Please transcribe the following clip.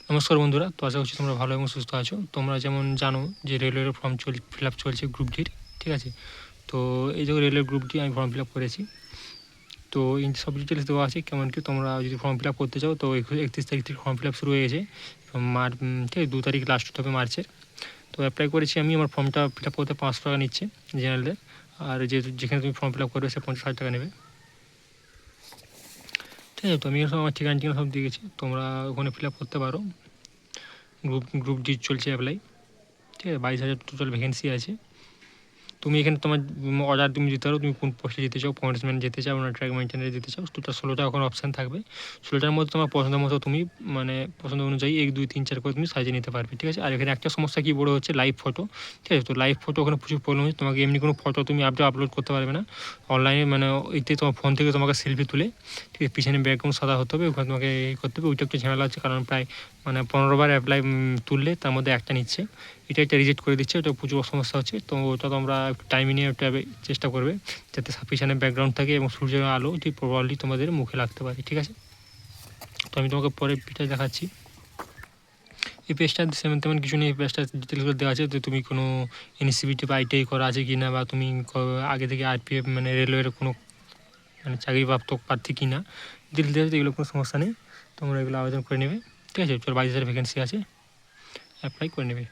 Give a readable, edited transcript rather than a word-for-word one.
নমস্কার বন্ধুরা, তো আশা করছি তোমরা ভালো এবং সুস্থ আছো। তোমরা যেমন জানো যে রেলওয়ের ফর্ম ফিল আপ চলছে গ্রুপ ডির, ঠিক আছে। তো এই যে রেলওয়ের গ্রুপ ডি আমি ফর্ম ফিল আপ করেছি। তো সব ডিটেলস দেওয়া আছে, কেমন কি তোমরা যদি ফর্ম ফিল আপ করতে চাও তো 31 তারিখ থেকে ফর্ম ফিল আপ শুরু হয়ে গেছে। ঠিক আছে, 2 তারিখ লাস্ট হতে হবে মার্চের। তো অ্যাপ্লাই করেছি আমি। আমার ফর্মটা ফিল আপ করতে 500 টাকা নিচ্ছে জেনারেলদের, আর যেখানে তুমি ফর্ম ফিল আপ করবে সে 50,000 টাকা নেবে, ঠিক আছে। তো আমি সব আমার ঠিকানা সব দিয়ে গেছি, তোমরা ওখানে ফিল আপ করতে পারো। গ্রুপ ডি চলছে অ্যাপ্লাই, ঠিক আছে। 22,000 টোটাল ভ্যাকেন্সি আছে। তুমি এখানে তোমার অর্ডার তুমি দিতে পারো, তুমি কোন পোস্টে যেতে চাও, পয়েন্টসম্যান যেতে চাও না ট্র্যাক মেনটেনারে যেতে চাও। টোটাল 16টা ওখানে অপশান থাকবে। 16টার মধ্যে তোমার পছন্দ মতো তুমি মানে পছন্দ অনুযায়ী 1 2 3 4 করে তুমি সাজিয়ে নিতে পারবে, ঠিক আছে। আর এখানে একটা সমস্যা কি বড় হচ্ছে, লাইভ ফটো, ঠিক আছে। তো লাইভ ফটো ওখানে প্রচুর প্রবলেম হচ্ছে, তোমাকে এমনি কোনো ফটো তুমি আপলোড করতে পারবে না অনলাইনে, মানে ওইতে তোমার ফোন থেকে তোমাকে সেলফি তুলে, ঠিক আছে, পিছনে ব্যাকগ্রাউন্ড সাদা হতে হবে, ওখানে তোমাকে করতে হবে। ওইটা একটু ঝামেলা হচ্ছে, কারণ প্রায় 15বার অ্যাপ্লাই তুললে তার মধ্যে একটা নিচ্ছে, এটা একটা রিজেক্ট করে দিচ্ছে, ওটা প্রচুর সমস্যা হচ্ছে। তো ওটা তোমরা একটু টাইম নিয়ে ওটা চেষ্টা করবে যাতে পিছনে ব্যাকগ্রাউন্ড থাকে এবং সূর্যের আলো ঠিক প্রপারলি তোমাদের মুখে লাগতে পারে, ঠিক আছে। তো আমি তোমাকে পরে পেজটা দেখাচ্ছি। এই পেজটা তেমন কিছু নেই, এই পেজটা ডিটেলসগুলো দেওয়া আছে যে তুমি কোনো এনসিবিটি বা আইটিআই করা আছে কি না, বা তুমি আগে থেকে আরপিএফ মানে রেলওয়ের কোনো চাকরিপ্রাপ্ত প্রার্থী কি না, ডিটেলস দেওয়া আছে। এগুলো কোনো সমস্যা নেই, তোমরা এগুলো আবেদন করে নেবে, ঠিক আছে। 22,000 ভ্যাকেন্সি আছে, অ্যাপ্লাই করে নেবে।